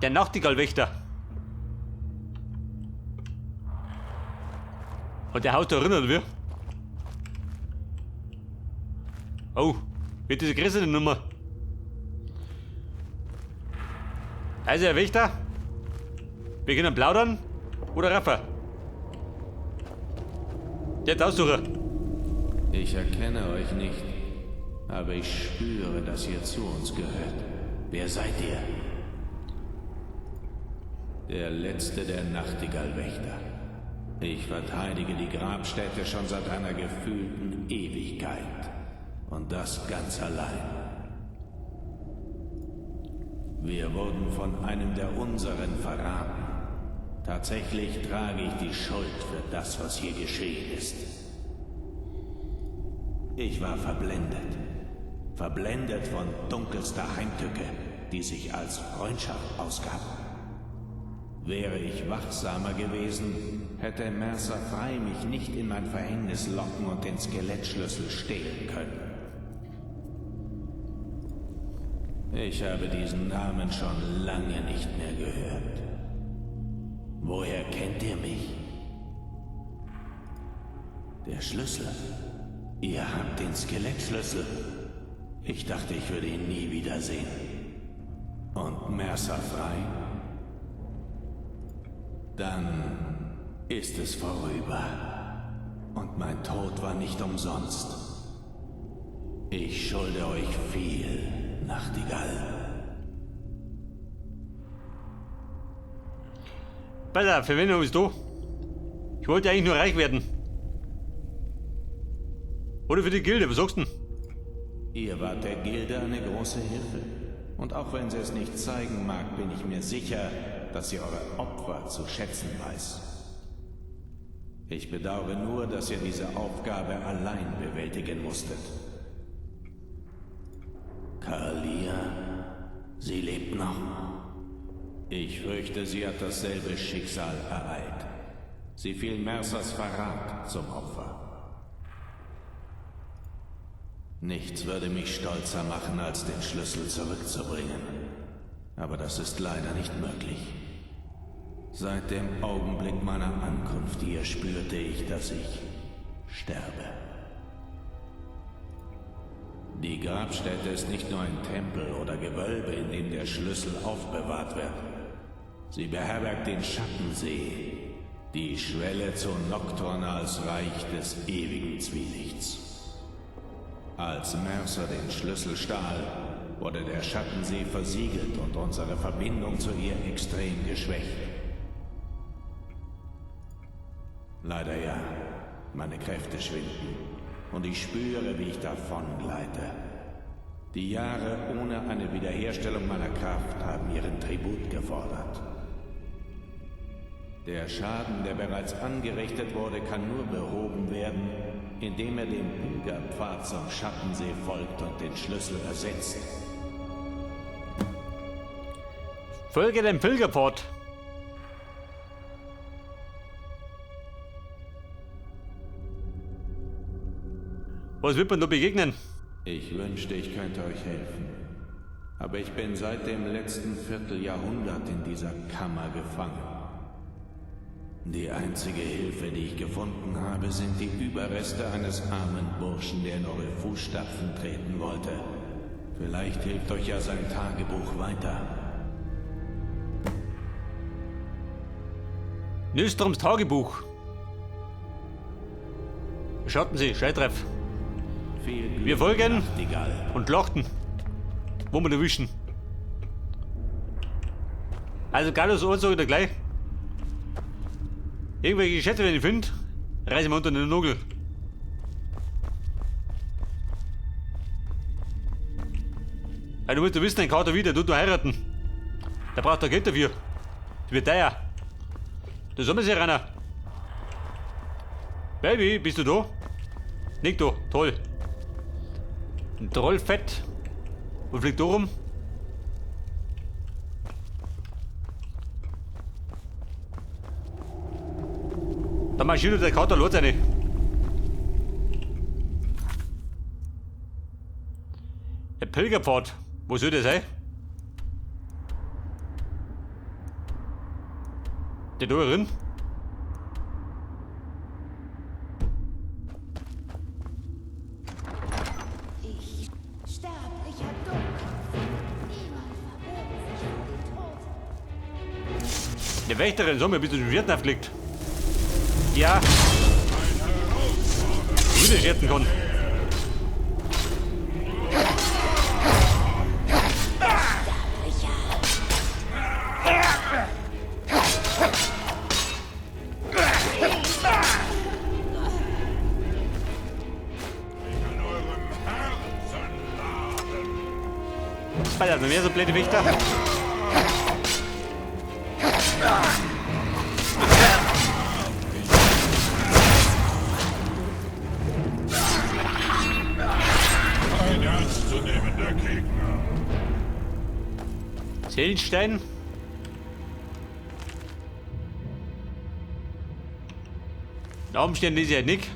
Der Nachtigallwächter. Und der haut da rein, oder wie? Oh, wird diese größere Nummer. Also, Herr Wächter, wir können plaudern oder Raffer? Jetzt aussuchen. Ich erkenne euch nicht, aber ich spüre, dass ihr zu uns gehört. Wer seid ihr? Der letzte der Nachtigallwächter. Ich verteidige die Grabstätte schon seit einer gefühlten Ewigkeit. Und das ganz allein. Wir wurden von einem der unseren verraten. Tatsächlich trage ich die Schuld für das, was hier geschehen ist. Ich war verblendet. Verblendet von dunkelster Heimtücke, die sich als Freundschaft ausgab. Wäre ich wachsamer gewesen, hätte Mercer Frey mich nicht in mein Verhängnis locken und den Skelettschlüssel stehlen können. Ich habe diesen Namen schon lange nicht mehr gehört. Woher kennt ihr mich? Der Schlüssel. Ihr habt den Skelettschlüssel. Ich dachte, ich würde ihn nie wiedersehen. Und Mercer Frey? Dann ist es vorüber. Und mein Tod war nicht umsonst. Ich schulde euch viel, Nachtigall. Pass auf, für wen bist du? Ich wollte eigentlich nur reich werden. Oder für die Gilde, was sagst du denn? Ihr wart der Gilde eine große Hilfe. Und auch wenn sie es nicht zeigen mag, bin ich mir sicher, dass sie eure Opfer zu schätzen weiß. Ich bedauere nur, dass ihr diese Aufgabe allein bewältigen musstet. Kalia, sie lebt noch. Ich fürchte, sie hat dasselbe Schicksal ereilt. Sie fiel Mercers Verrat zum Opfer. Nichts würde mich stolzer machen, als den Schlüssel zurückzubringen. Aber das ist leider nicht möglich. Seit dem Augenblick meiner Ankunft hier spürte ich, dass ich sterbe. Die Grabstätte ist nicht nur ein Tempel oder Gewölbe, in dem der Schlüssel aufbewahrt wird. Sie beherbergt den Schattensee, die Schwelle zu Nocturnals Reich des ewigen Zwielichts. Als Mercer den Schlüssel stahl, wurde der Schattensee versiegelt und unsere Verbindung zu ihr extrem geschwächt. Leider ja, meine Kräfte schwinden und ich spüre, wie ich davongleite. Die Jahre ohne eine Wiederherstellung meiner Kraft haben ihren Tribut gefordert. Der Schaden, der bereits angerichtet wurde, kann nur behoben werden, indem er dem Pilgerpfad zum Schattensee folgt und den Schlüssel ersetzt. Folge dem Pilgerpfad. Was wird man da begegnen? Ich wünschte, ich könnte euch helfen. Aber ich bin seit dem letzten Vierteljahrhundert in dieser Kammer gefangen. Die einzige Hilfe, die ich gefunden habe, sind die Überreste eines armen Burschen, der in eure Fußstapfen treten wollte. Vielleicht hilft euch ja sein Tagebuch weiter. Nystroms Tagebuch. Schatten Sie, Scheitreff. Viel Glück, Wir folgen Nachtigall. und lachten. Wo wir erwischen. Also Gallus Ansage da gleich. Irgendwelche Schätze, wenn ich finde, reißen wir unter den Nagel. Also, du musst wissen, ein Kater wieder, du heiraten. Der braucht da Geld dafür. Das wird teuer. Da sollen wir sie rennen. Baby, bist du da? Nicht da, toll. Ein Trollfett. Wo fliegt da rum? Da marschiert der Kater los rein. Ein Pilgerpfad. Wo soll der sein? Der da drin? Ich, sterblicher Dummkopf. Niemand verbirgt sich vor dem Tod. Der Wächterin soll mir bis zu den Wirten aufgelegt. Ja. Wieder schärten kann. Alter, noch mehr so blöde Wächter. Ein ernstzunehmender Gegner. Seelenstein. Da oben stehen diese halt nicht.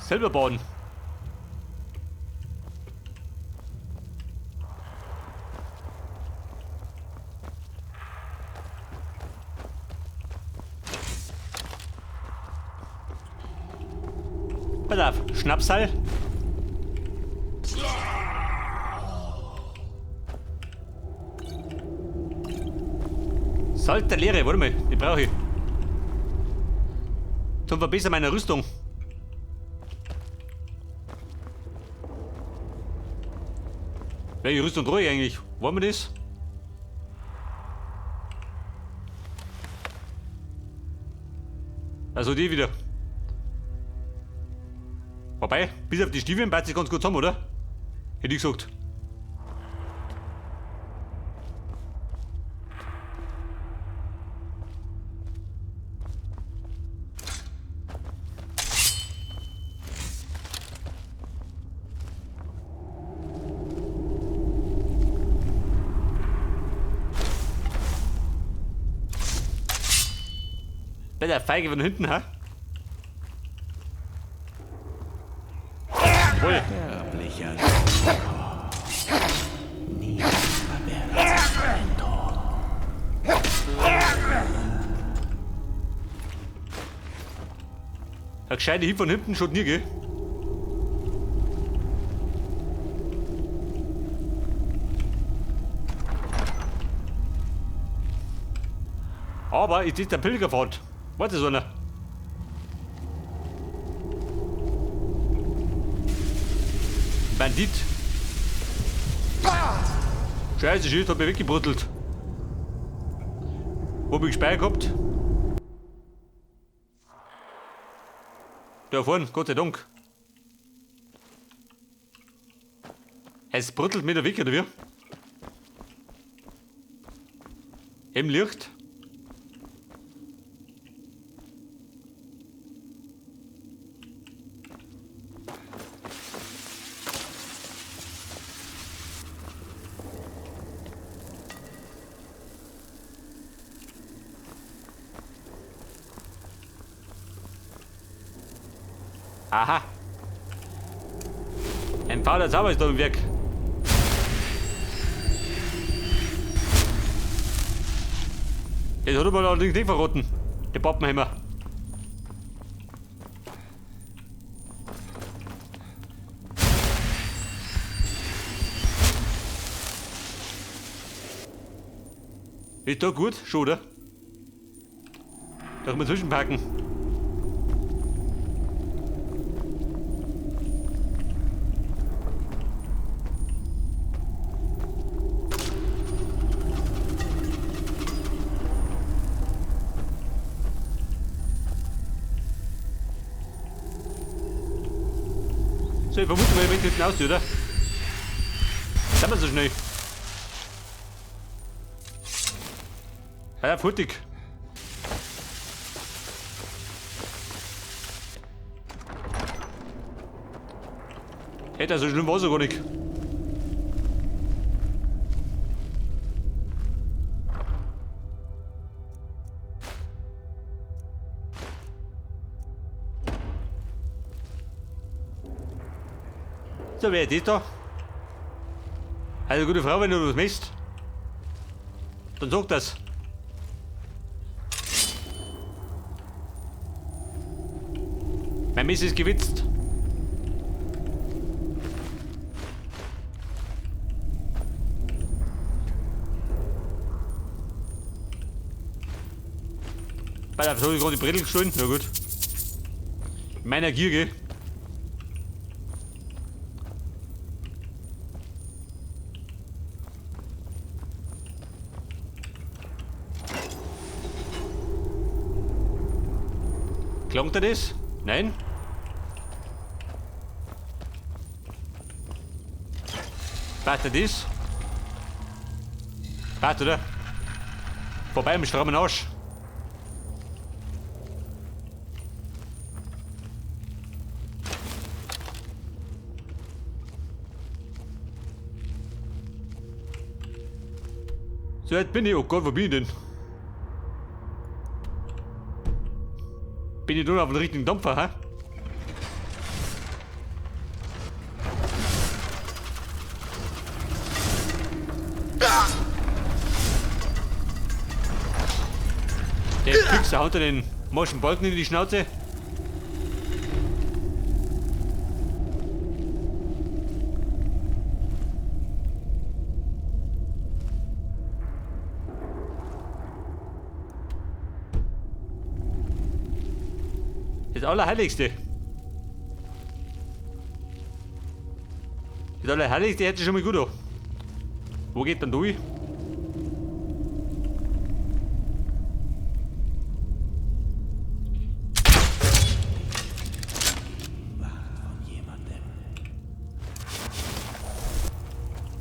Selber bauen. Pass auf, Schnapsal. Salt der Leere, warte mal, die brauche ich. Zum Verbessern meiner Rüstung. Welche Rüstung trage ich eigentlich? Wollen wir das? Also die wieder. Wobei, bis auf die Stiefel passt sich ganz gut zusammen, oder? Hätte ich gesagt. Bei der Feige von hinten, ha? Jawohl. Sterblicher Niemand verbirgt sich vor dem Tod. Der gescheite Hieb von hinten schaut nie, gell? Aber jetzt ist der Pilgerpfad. Warte, so einer. Bandit. Scheiße, Schild hat mich weggebrüttelt. Wo hab ich gespeichert gehabt? Da vorne, Gott sei Dank. Es brüttelt mir da weg, oder wie? Im Licht. Aha. Ein fauler Zauber ist da im Werk. Das hat aber allerdings nicht verraten. Der Pappenheimer. Ist da gut? Schon, oder? Da kann man zwischenpacken. So, ich vermute mal, wenn hinten aus, oder? Sind wir so schnell? Ja, futtig. Hey, so schlimm war es gar nicht. So, wer ist das da? Also, gute Frau, wenn du das misst, dann sag das. Mein Messer ist gewitzt. Da habe ich gerade die Brettel gestohlen. Na gut. Meiner Gier, gell? Klangt er das? Nein? Passt er das? Passt, oder? Vorbei am strammen Arsch. So weit bin ich. Oh Gott, wo bin ich denn? Bin ich nur auf dem richtigen Dampfer, hä? Der Füchse haut er den morschen Balken in die Schnauze. Das Allerheiligste. Das Allerheiligste hört sich schon mal gut an. Wo geht dann durch?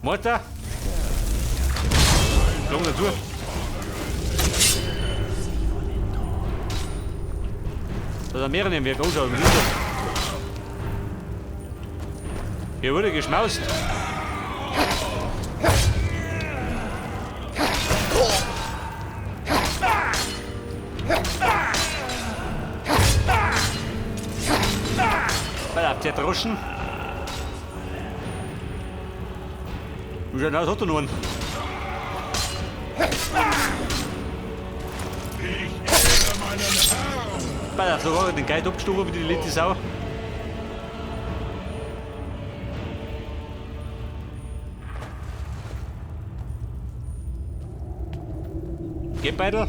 Mutter! Lang dazu! Da sind mehrere im Werk ausschauen. Hier wurde geschmaust. Habt ihr Droschen? Wie schaut aus, hat er noch einen? Bei der sogar den Guide abgestochen wie die letzte Sau. Geldbeutel.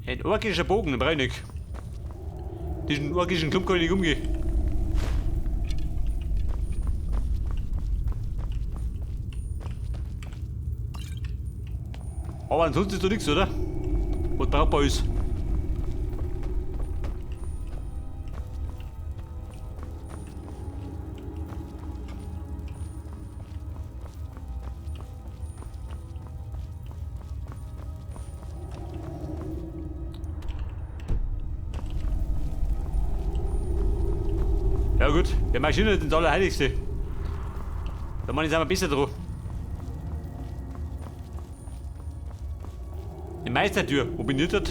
Ein orkischer Bogen, brauche ich nicht. Diesen orkischen Klump kann ich nicht umgehen. Aber ansonsten ist da nichts, oder? Was brauchbar ist. Ja gut, der Maschine ist das Allerheiligste. Da man ist einmal besser dran. Die Meistertür, wo bin ich dort?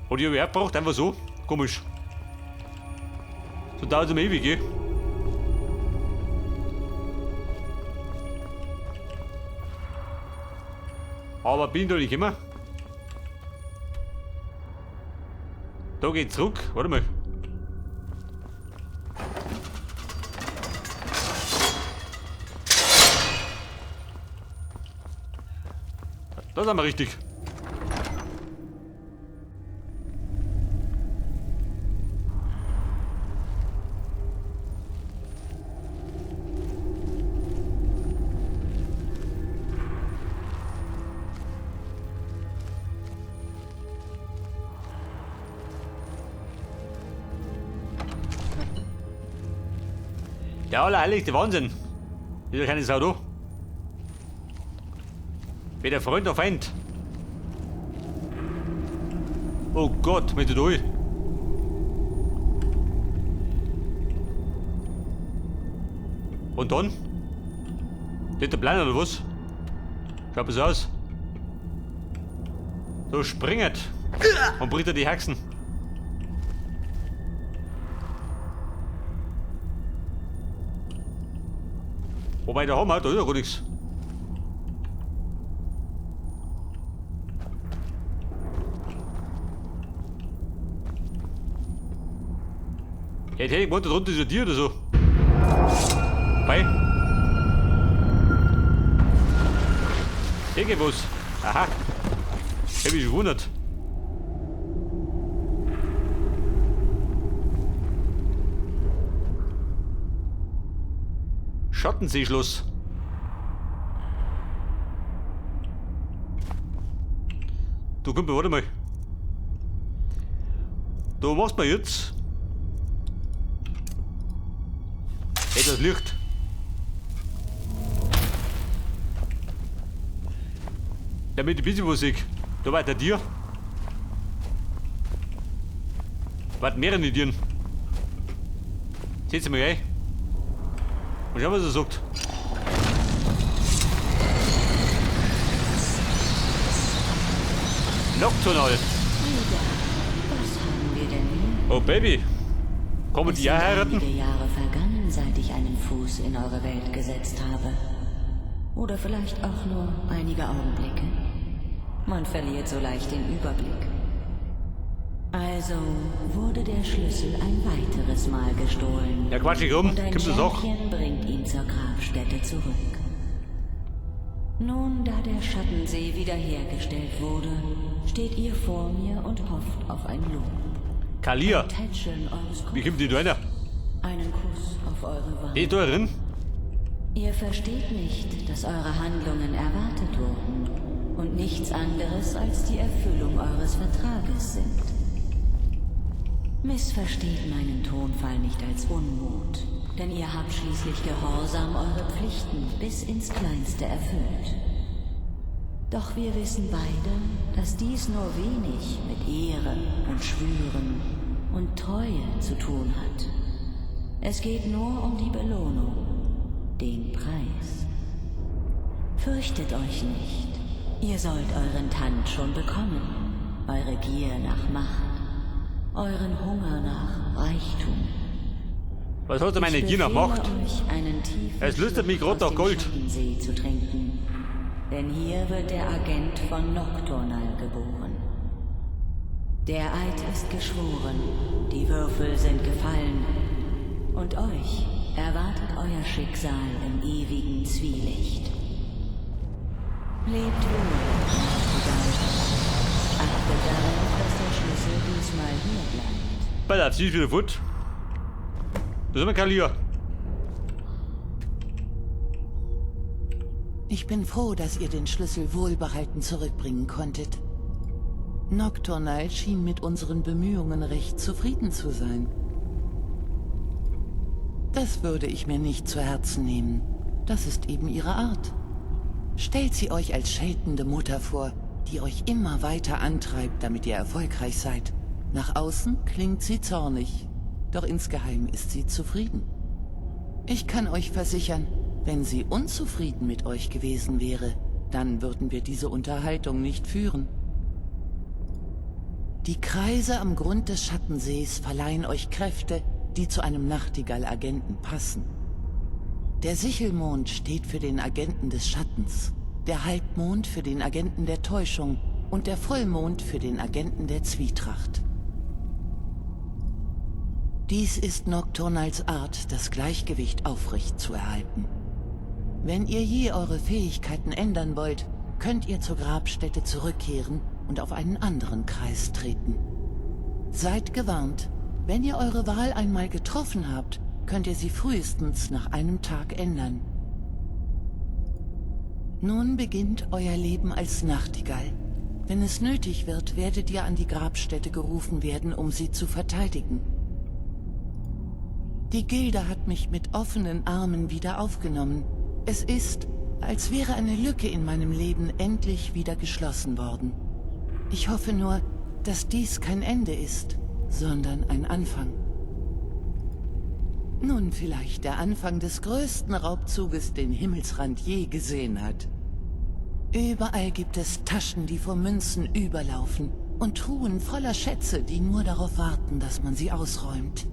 Hat die aber hergebracht, einfach so? Komisch. So dauert es immer ewig, gell? Aber bin da nicht immer. Da geht's zurück. Warte mal. Da sind wir richtig. Der allerheiligste Wahnsinn. Ist ja keine Sau da. Weder Freund noch Feind. Oh Gott, mit der durch. Und dann? Nicht der Plan oder was? Schaut es aus. So springet. Und bringt er die Hexen. Wobei der haben wir, da ist ja gar nichts. Hätte ich gemeint, da drunter ist ein Tier oder so. Bei. Irgendwas. Aha. Hab ich schon gewundert. Schattenseeschloss. Du Kumpel, warte mal. Da machst du jetzt. Etwas Licht. Damit ein bisschen Musik. Da war der Tier. Warten mehrere Tieren. Setz mal ein. Und schau, was er sagt. Nocturnal. Was haben wir denn hier? Oh Baby. Kommen Es die sind ja heiraten? einige Jahre vergangen, seit ich einen Fuß in eure Welt gesetzt habe. Oder vielleicht auch nur einige Augenblicke. Man verliert so leicht den Überblick. Also wurde der Schlüssel ein weiteres Mal gestohlen. Ja, quatsch ich rum. Und ein Gibt's das auch? Champion bringt ihn zur Grabstätte zurück. Nun, da der Schattensee wiederhergestellt wurde, steht ihr vor mir und hofft auf ein Lob. Kalia. Ein Tätscheln eures Wie Kopfes, kommt die da rein? einen Kuss auf eure Wange. Die da drin? Ihr versteht nicht, dass eure Handlungen erwartet wurden und nichts anderes als die Erfüllung eures Vertrages sind. Missversteht meinen Tonfall nicht als Unmut, denn ihr habt schließlich gehorsam eure Pflichten bis ins Kleinste erfüllt. Doch wir wissen beide, dass dies nur wenig mit Ehre und Schwüren und Treue zu tun hat. Es geht nur um die Belohnung, den Preis. Fürchtet euch nicht. Ihr sollt euren Tand schon bekommen, eure Gier nach Macht, euren Hunger nach Reichtum. Was hat er meine Gier nach Macht? Es lüstet mich grad nach Gold. See zu trinken, denn hier wird der Agent von Nocturnal geboren. Der Eid ist geschworen, die Würfel sind gefallen und euch erwartet euer Schicksal im ewigen Zwielicht. Lebt wohl, Nachtigall. Achtet darauf, dass der Schlüssel diesmal hier bleibt. Bei der sie ist wieder fort. Da sind wir, Kalia. Ich bin froh, dass ihr den Schlüssel wohlbehalten zurückbringen konntet. Nocturnal schien mit unseren Bemühungen recht zufrieden zu sein. Das würde ich mir nicht zu Herzen nehmen. Das ist eben ihre Art. Stellt sie euch als scheltende Mutter vor, die euch immer weiter antreibt, damit ihr erfolgreich seid. Nach außen klingt sie zornig, doch insgeheim ist sie zufrieden. Ich kann euch versichern, wenn sie unzufrieden mit euch gewesen wäre, dann würden wir diese Unterhaltung nicht führen. Die Kreise am Grund des Schattensees verleihen euch Kräfte, die zu einem Nachtigall-Agenten passen. Der Sichelmond steht für den Agenten des Schattens, der Halbmond für den Agenten der Täuschung und der Vollmond für den Agenten der Zwietracht. Dies ist Nocturnals Art, das Gleichgewicht aufrecht zu erhalten. Wenn ihr je eure Fähigkeiten ändern wollt, könnt ihr zur Grabstätte zurückkehren und auf einen anderen Kreis treten. Seid gewarnt, wenn ihr eure Wahl einmal getroffen habt, könnt ihr sie frühestens nach einem Tag ändern. Nun beginnt euer Leben als Nachtigall. Wenn es nötig wird, werdet ihr an die Grabstätte gerufen werden, um sie zu verteidigen. Die Gilde hat mich mit offenen Armen wieder aufgenommen. Es ist, als wäre eine Lücke in meinem Leben endlich wieder geschlossen worden. Ich hoffe nur, dass dies kein Ende ist, sondern ein Anfang. Nun vielleicht der Anfang des größten Raubzuges, den Himmelsrand je gesehen hat. Überall gibt es Taschen, die vor Münzen überlaufen und Truhen voller Schätze, die nur darauf warten, dass man sie ausräumt.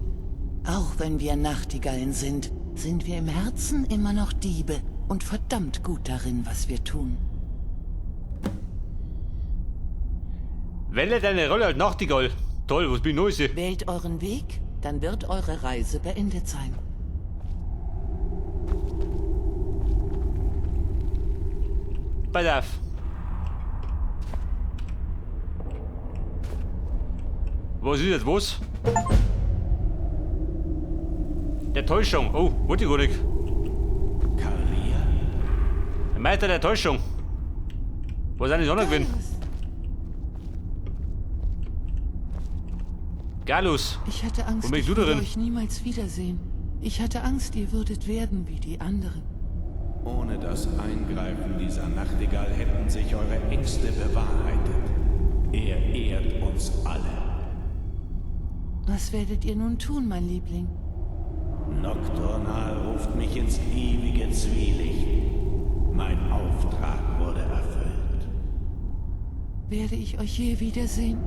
Auch wenn wir Nachtigallen sind, sind wir im Herzen immer noch Diebe und verdammt gut darin, was wir tun. Wähle deine Rolle als Nachtigall. Toll, was bin ich? Wählt euren Weg, dann wird eure Reise beendet sein. Pass auf. Was ist jetzt was? Der Täuschung. Oh, wollte ich gar nicht. Kalia? Der Meister der Täuschung. Was ist eigentlich noch gewesen? Galus. Ich hatte Angst, Wo bist ich du würde darin? euch niemals wiedersehen. Ich hatte Angst, ihr würdet werden wie die anderen. Ohne das Eingreifen dieser Nachtigall hätten sich eure Ängste bewahrheitet. Er ehrt uns alle. Was werdet ihr nun tun, mein Liebling? Nocturnal ruft mich ins ewige Zwielicht. Mein Auftrag wurde erfüllt. Werde ich euch je wiedersehen?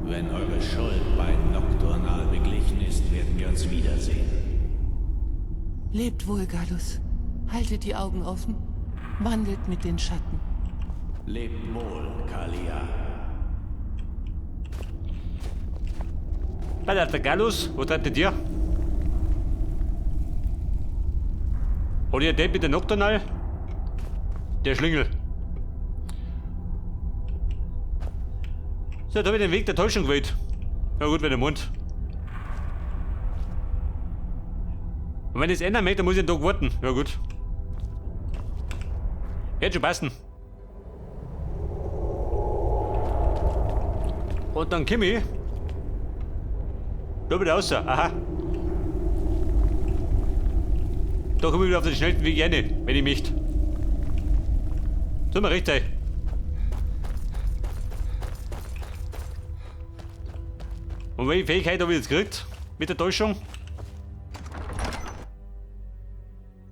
Wenn eure Schuld bei Nocturnal beglichen ist, werden wir uns wiedersehen. Lebt wohl, Galus. Haltet die Augen offen. Wandelt mit den Schatten. Lebt wohl, Kalia. Pass auf, der Galus. Wo treibt ihr? Oder ihr Depp mit der Nocturnal? Der Schlingel. So, da habe ich den Weg der Täuschung gewählt. Ja gut, wenn der Mund. Und wenn ich es ändern möchte, dann muss ich einen Tag warten. Ja gut. Wird schon passen. Und dann komme ich. Da wieder raus. Aha. Da komme ich wieder auf den schnellsten Weg rein, wenn ich möchte. Tu mal recht sein. Und welche Fähigkeit habe ich jetzt gekriegt? Mit der Täuschung?